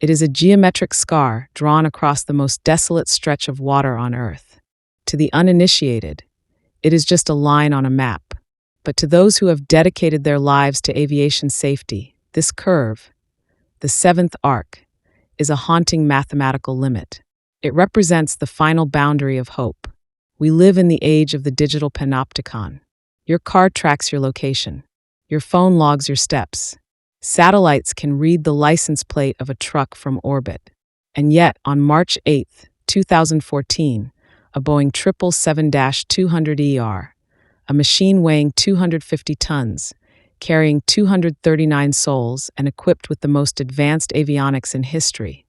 It is a geometric scar drawn across the most desolate stretch of water on Earth. To the uninitiated, it is just a line on a map. But to those who have dedicated their lives to aviation safety, this curve, the seventh arc, is a haunting mathematical limit. It represents the final boundary of hope. We live in the age of the digital panopticon. Your car tracks your location. Your phone logs your steps. Satellites can read the license plate of a truck from orbit. And yet, on March 8, 2014, a Boeing 777-200ER, a machine weighing 250 tons, carrying 239 souls and equipped with the most advanced avionics in history,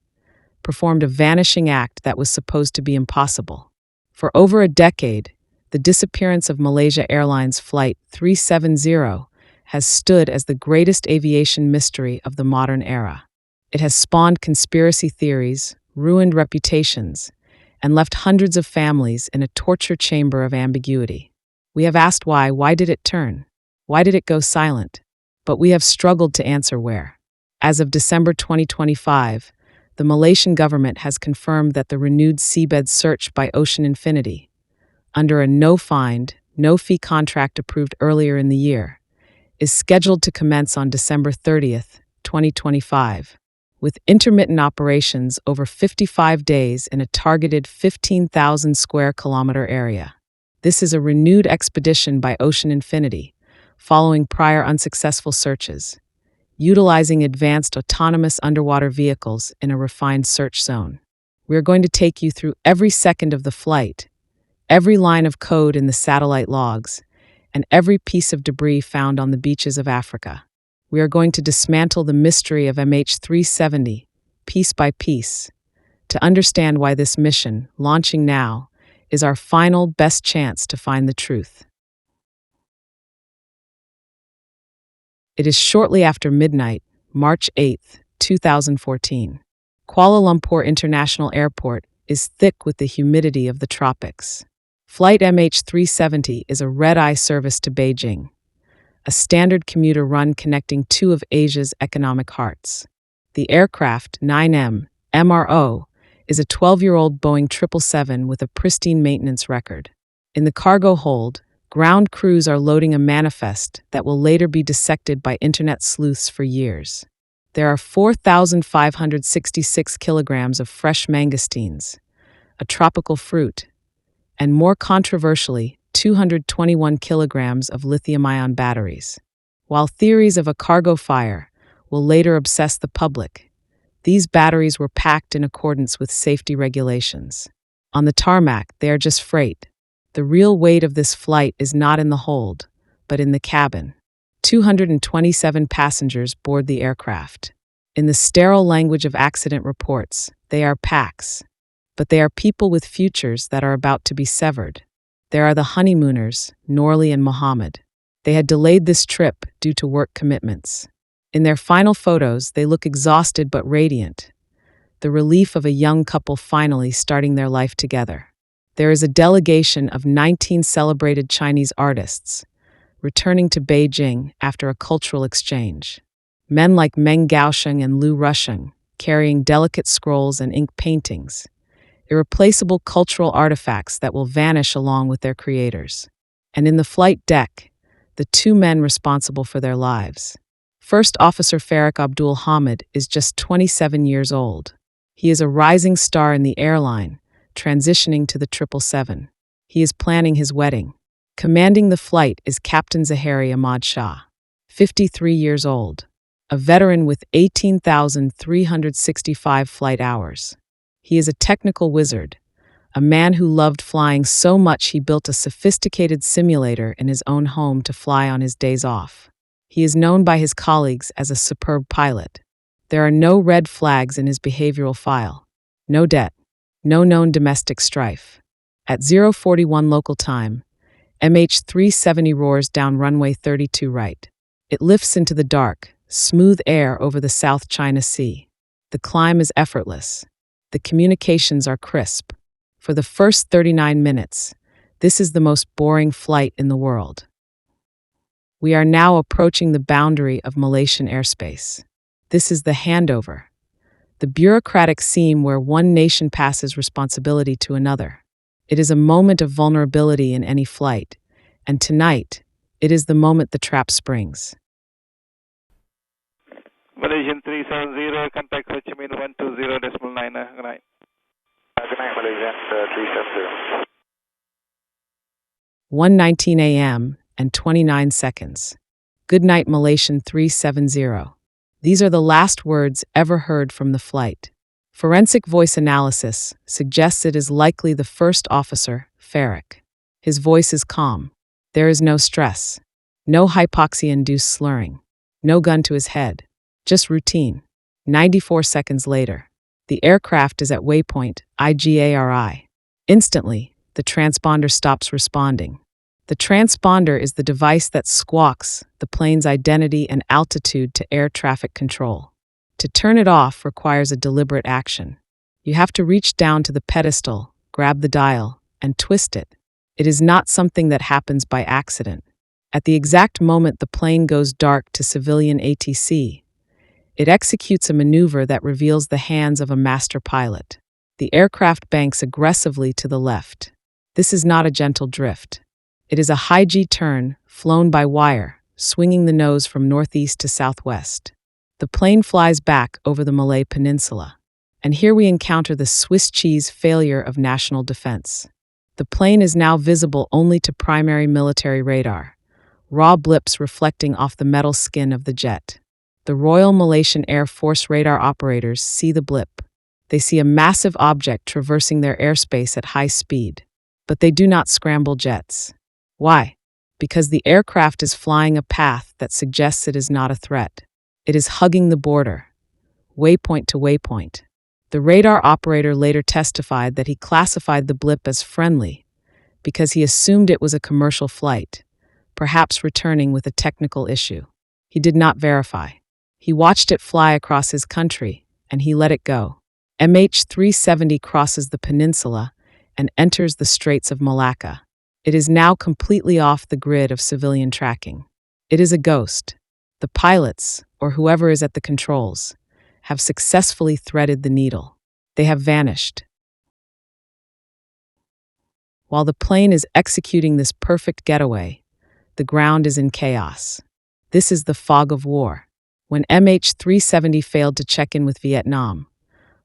performed a vanishing act that was supposed to be impossible. For over a decade, the disappearance of Malaysia Airlines Flight 370 has stood as the greatest aviation mystery of the modern era. It has spawned conspiracy theories, ruined reputations, and left hundreds of families in a torture chamber of ambiguity. We have asked why did it turn? Why did it go silent? But we have struggled to answer where. As of December 2025, the Malaysian government has confirmed that the renewed seabed search by Ocean Infinity, under a no-find, no-fee contract approved earlier in the year, is scheduled to commence on December 30th, 2025, with intermittent operations over 55 days in a targeted 15,000 square kilometer area. This is a renewed expedition by Ocean Infinity, following prior unsuccessful searches, utilizing advanced autonomous underwater vehicles in a refined search zone. We are going to take you through every second of the flight, every line of code in the satellite logs, and every piece of debris found on the beaches of Africa. We are going to dismantle the mystery of MH370, piece by piece, to understand why this mission, launching now, is our final best chance to find the truth. It is shortly after midnight, March 8, 2014. Kuala Lumpur International Airport is thick with the humidity of the tropics. Flight MH370 is a red-eye service to Beijing, a standard commuter run connecting two of Asia's economic hearts. The aircraft, 9M, MRO, is a 12-year-old Boeing 777 with a pristine maintenance record. In the cargo hold, ground crews are loading a manifest that will later be dissected by internet sleuths for years. There are 4,566 kilograms of fresh mangosteens, a tropical fruit, and more controversially, 221 kilograms of lithium-ion batteries. While theories of a cargo fire will later obsess the public, these batteries were packed in accordance with safety regulations. On the tarmac, they are just freight. The real weight of this flight is not in the hold, but in the cabin. 227 passengers board the aircraft. In the sterile language of accident reports, they are PAX. But they are people with futures that are about to be severed. There are the honeymooners, Norley and Mohammed. They had delayed this trip due to work commitments. In their final photos, they look exhausted but radiant, the relief of a young couple finally starting their life together. There is a delegation of 19 celebrated Chinese artists returning to Beijing after a cultural exchange. Men like Meng Gaosheng and Liu Rusheng, carrying delicate scrolls and ink paintings, irreplaceable cultural artifacts that will vanish along with their creators. And in the flight deck, the two men responsible for their lives. First Officer Farik Abdul Hamid is just 27 years old. He is a rising star in the airline, transitioning to the 777. He is planning his wedding. Commanding the flight is Captain Zaharie Ahmad Shah, 53 years old, a veteran with 18,365 flight hours. He is a technical wizard, a man who loved flying so much he built a sophisticated simulator in his own home to fly on his days off. He is known by his colleagues as a superb pilot. There are no red flags in his behavioral file. No debt. No known domestic strife. At 0:41 local time, MH370 roars down runway 32 right. It lifts into the dark, smooth air over the South China Sea. The climb is effortless. The communications are crisp. For the first 39 minutes, this is the most boring flight in the world. We are now approaching the boundary of Malaysian airspace. This is the handover, the bureaucratic seam where one nation passes responsibility to another. It is a moment of vulnerability in any flight, and tonight, it is the moment the trap springs. Malaysian 370, contact Ho Chi Minh 120.9. Good night. Good night, Malaysian 370. 1:19 a.m. and 29 seconds. Good night, Malaysian 370. These are the last words ever heard from the flight. Forensic voice analysis suggests it is likely the first officer, Farrick. His voice is calm. There is no stress. No hypoxia-induced slurring. No gun to his head. Just routine. 94 seconds later. The aircraft is at waypoint IGARI. Instantly, the transponder stops responding. The transponder is the device that squawks the plane's identity and altitude to air traffic control. To turn it off requires a deliberate action. You have to reach down to the pedestal, grab the dial, and twist it. It is not something that happens by accident. At the exact moment the plane goes dark to civilian ATC, it executes a maneuver that reveals the hands of a master pilot. The aircraft banks aggressively to the left. This is not a gentle drift. It is a high-G turn, flown by wire, swinging the nose from northeast to southwest. The plane flies back over the Malay Peninsula. And here we encounter the Swiss cheese failure of national defense. The plane is now visible only to primary military radar, raw blips reflecting off the metal skin of the jet. The Royal Malaysian Air Force radar operators see the blip. They see a massive object traversing their airspace at high speed. But they do not scramble jets. Why? Because the aircraft is flying a path that suggests it is not a threat. It is hugging the border, waypoint to waypoint. The radar operator later testified that he classified the blip as friendly because he assumed it was a commercial flight, perhaps returning with a technical issue. He did not verify. He watched it fly across his country, and he let it go. MH370 crosses the peninsula and enters the Straits of Malacca. It is now completely off the grid of civilian tracking. It is a ghost. The pilots, or whoever is at the controls, have successfully threaded the needle. They have vanished. While the plane is executing this perfect getaway, the ground is in chaos. This is the fog of war. When MH370 failed to check in with Vietnam,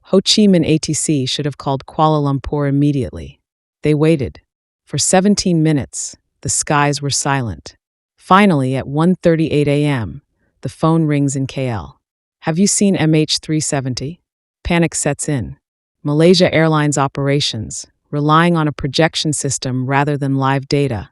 Ho Chi Minh ATC should have called Kuala Lumpur immediately. They waited. For 17 minutes, the skies were silent. Finally, at 1:38 a.m., the phone rings in KL. Have you seen MH370? Panic sets in. Malaysia Airlines operations, relying on a projection system rather than live data,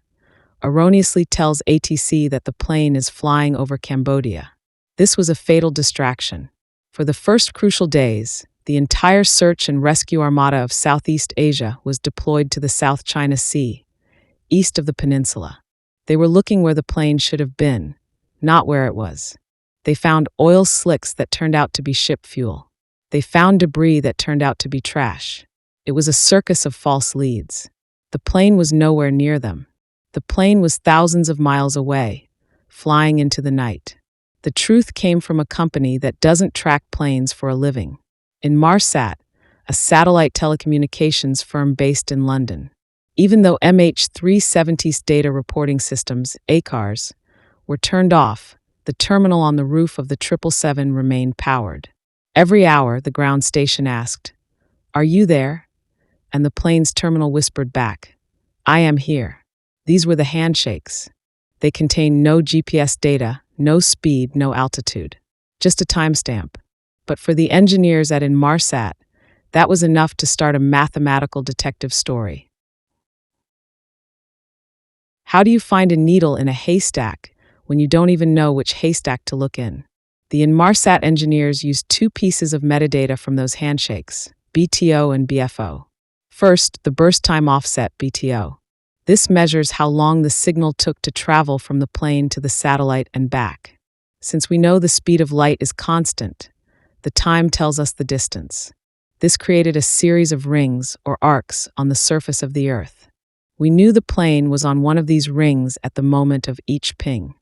erroneously tells ATC that the plane is flying over Cambodia. This was a fatal distraction. For the first crucial days, the entire search and rescue armada of Southeast Asia was deployed to the South China Sea, east of the peninsula. They were looking where the plane should have been, not where it was. They found oil slicks that turned out to be ship fuel. They found debris that turned out to be trash. It was a circus of false leads. The plane was nowhere near them. The plane was thousands of miles away, flying into the night. The truth came from a company that doesn't track planes for a living. Inmarsat, a satellite telecommunications firm based in London. Even though MH370's data reporting systems, ACARS, were turned off, the terminal on the roof of the 777 remained powered. Every hour, the ground station asked, "Are you there?" And the plane's terminal whispered back, "I am here." These were the handshakes. They contained no GPS data, no speed, no altitude, just a timestamp. But for the engineers at Inmarsat, that was enough to start a mathematical detective story. How do you find a needle in a haystack when you don't even know which haystack to look in? The Inmarsat engineers used two pieces of metadata from those handshakes, BTO and BFO. First, the burst time offset, BTO. This measures how long the signal took to travel from the plane to the satellite and back. Since we know the speed of light is constant, the time tells us the distance. This created a series of rings, or arcs, on the surface of the Earth. We knew the plane was on one of these rings at the moment of each ping.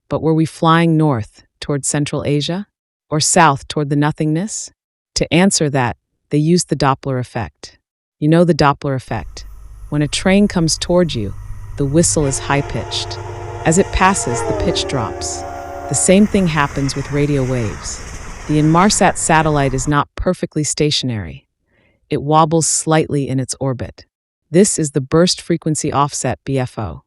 But were we flying north, toward Central Asia? Or south, toward the nothingness? To answer that, they used the Doppler effect. You know the Doppler effect. When a train comes toward you, the whistle is high-pitched. As it passes, the pitch drops. The same thing happens with radio waves. The Inmarsat satellite is not perfectly stationary. It wobbles slightly in its orbit. This is the burst frequency offset BFO.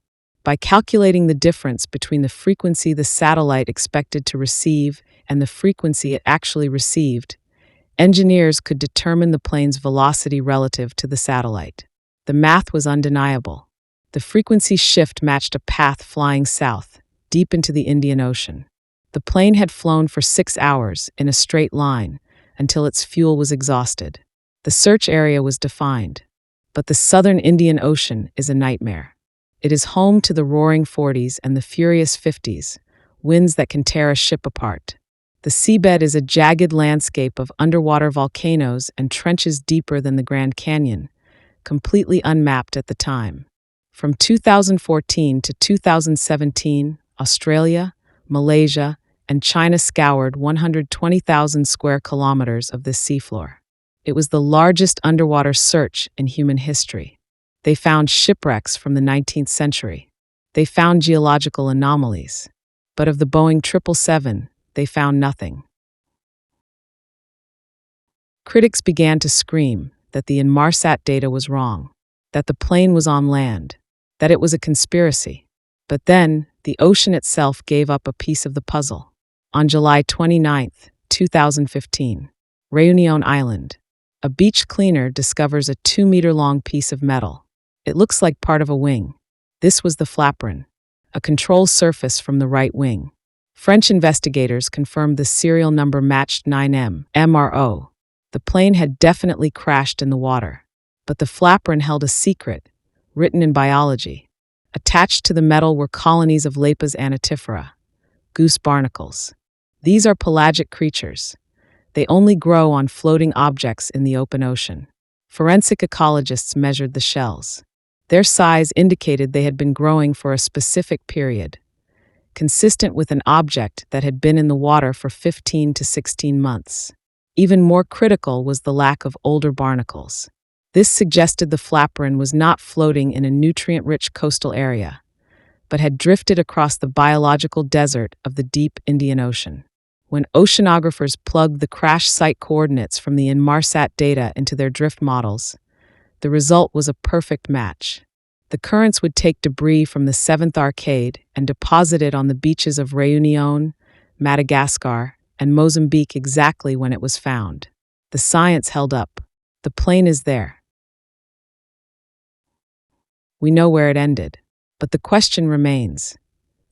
By calculating the difference between the frequency the satellite expected to receive and the frequency it actually received, engineers could determine the plane's velocity relative to the satellite. The math was undeniable. The frequency shift matched a path flying south, deep into the Indian Ocean. The plane had flown for 6 hours in a straight line until its fuel was exhausted. The search area was defined, but the southern Indian Ocean is a nightmare. It is home to the roaring 40s and the furious 50s, winds that can tear a ship apart. The seabed is a jagged landscape of underwater volcanoes and trenches deeper than the Grand Canyon, completely unmapped at the time. From 2014 to 2017, Australia, Malaysia, and China scoured 120,000 square kilometers of this seafloor. It was the largest underwater search in human history. They found shipwrecks from the 19th century. They found geological anomalies. But of the Boeing 777, they found nothing. Critics began to scream that the Inmarsat data was wrong, that the plane was on land, that it was a conspiracy. But then, the ocean itself gave up a piece of the puzzle. On July 29, 2015, Réunion Island, a beach cleaner discovers a 2-meter-long piece of metal. It looks like part of a wing. This was the Flaperon, a control surface from the right wing. French investigators confirmed the serial number matched 9M, MRO. The plane had definitely crashed in the water. But the Flaperon held a secret, written in biology. Attached to the metal were colonies of Lepus annitifera, goose barnacles. These are pelagic creatures. They only grow on floating objects in the open ocean. Forensic ecologists measured the shells. Their size indicated they had been growing for a specific period, consistent with an object that had been in the water for 15 to 16 months. Even more critical was the lack of older barnacles. This suggested the Flaperon was not floating in a nutrient-rich coastal area, but had drifted across the biological desert of the deep Indian Ocean. When oceanographers plugged the crash site coordinates from the Inmarsat data into their drift models, the result was a perfect match. The currents would take debris from the 7th Arcade and deposit it on the beaches of Réunion, Madagascar, and Mozambique exactly when it was found. The science held up. The plane is there. We know where it ended, but the question remains,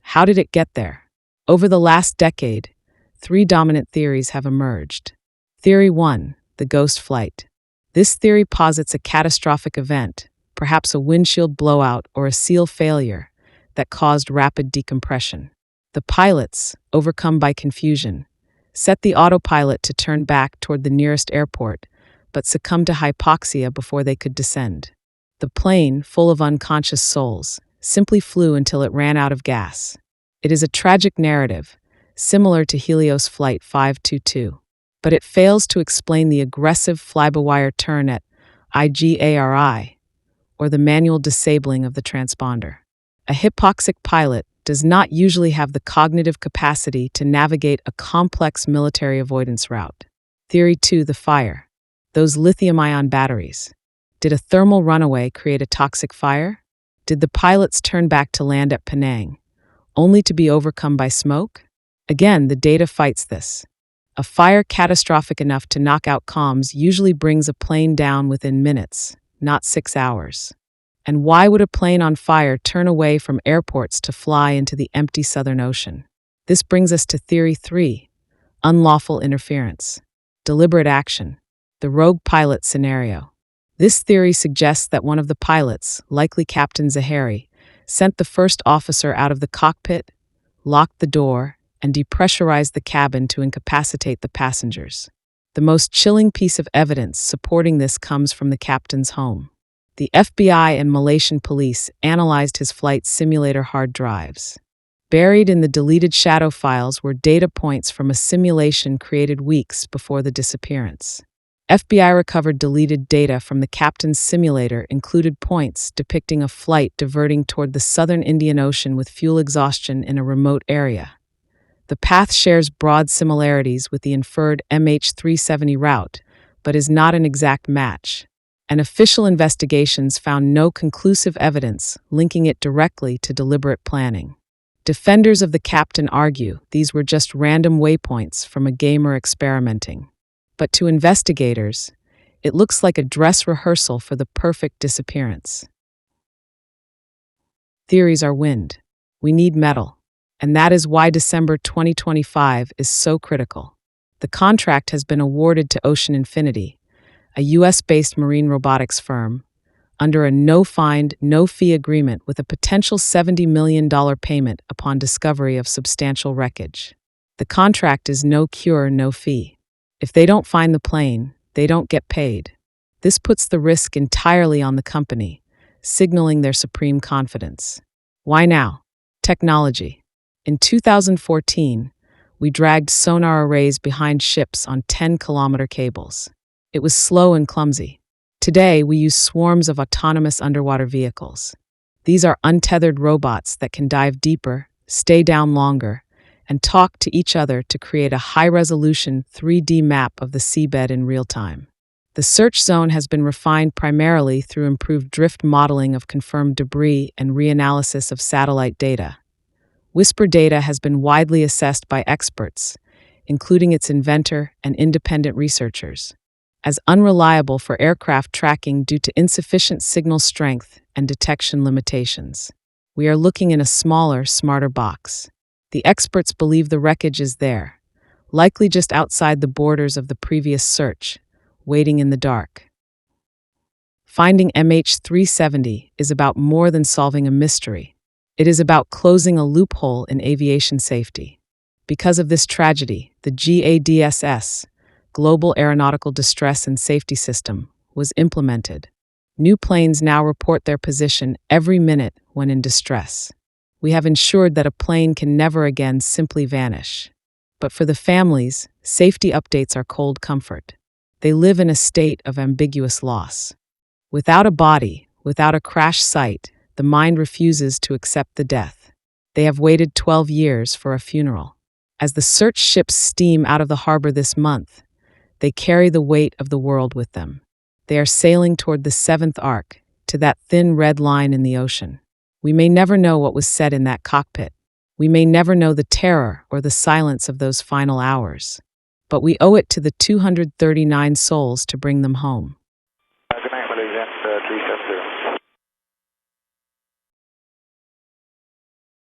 how did it get there? Over the last decade, 3 dominant theories have emerged. Theory 1, the ghost flight. This theory posits a catastrophic event, perhaps a windshield blowout or a seal failure, that caused rapid decompression. The pilots, overcome by confusion, set the autopilot to turn back toward the nearest airport, but succumbed to hypoxia before they could descend. The plane, full of unconscious souls, simply flew until it ran out of gas. It is a tragic narrative, similar to Helios Flight 522, but it fails to explain the aggressive fly-by-wire turn at IGARI, or the manual disabling of the transponder. A hypoxic pilot does not usually have the cognitive capacity to navigate a complex military avoidance route. Theory 2, the fire. Those lithium-ion batteries. Did a thermal runaway create a toxic fire? Did the pilots turn back to land at Penang, only to be overcome by smoke? Again, the data fights this. A fire catastrophic enough to knock out comms usually brings a plane down within minutes, not 6 hours. And why would a plane on fire turn away from airports to fly into the empty Southern Ocean? This brings us to Theory 3, unlawful interference. Deliberate action. The rogue pilot scenario. This theory suggests that one of the pilots, likely Captain Zaharie, sent the first officer out of the cockpit, locked the door, and depressurized the cabin to incapacitate the passengers. The most chilling piece of evidence supporting this comes from the captain's home. The FBI and Malaysian police analyzed his flight simulator hard drives. Buried in the deleted shadow files were data points from a simulation created weeks before the disappearance. FBI recovered deleted data from the captain's simulator included points depicting a flight diverting toward the southern Indian Ocean with fuel exhaustion in a remote area. The path shares broad similarities with the inferred MH370 route, but is not an exact match. And official investigations found no conclusive evidence linking it directly to deliberate planning. Defenders of the captain argue these were just random waypoints from a gamer experimenting. But to investigators, it looks like a dress rehearsal for the perfect disappearance. Theories are wind. We need metal. And that is why December 2025 is so critical. The contract has been awarded to Ocean Infinity, a US-based marine robotics firm, under a no-find, no-fee agreement with a potential $70 million payment upon discovery of substantial wreckage. The contract is no cure, no fee. If they don't find the plane, they don't get paid. This puts the risk entirely on the company, signaling their supreme confidence. Why now? Technology. In 2014, we dragged sonar arrays behind ships on 10-kilometer cables. It was slow and clumsy. Today, we use swarms of autonomous underwater vehicles. These are untethered robots that can dive deeper, stay down longer, and talk to each other to create a high-resolution 3D map of the seabed in real time. The search zone has been refined primarily through improved drift modeling of confirmed debris and reanalysis of satellite data. Whisper data has been widely assessed by experts, including its inventor and independent researchers, as unreliable for aircraft tracking due to insufficient signal strength and detection limitations. We are looking in a smaller, smarter box. The experts believe the wreckage is there, likely just outside the borders of the previous search, waiting in the dark. Finding MH370 is about more than solving a mystery. It is about closing a loophole in aviation safety. Because of this tragedy, the GADSS, Global Aeronautical Distress and Safety System, was implemented. New planes now report their position every minute when in distress. We have ensured that a plane can never again simply vanish. But for the families, safety updates are cold comfort. They live in a state of ambiguous loss. Without a body, without a crash site, the mind refuses to accept the death. They have waited 12 years for a funeral. As the search ships steam out of the harbor this month, they carry the weight of the world with them. They are sailing toward the seventh arc, to that thin red line in the ocean. We may never know what was said in that cockpit. We may never know the terror or the silence of those final hours. But we owe it to the 239 souls to bring them home. Good night, Malaysia 370.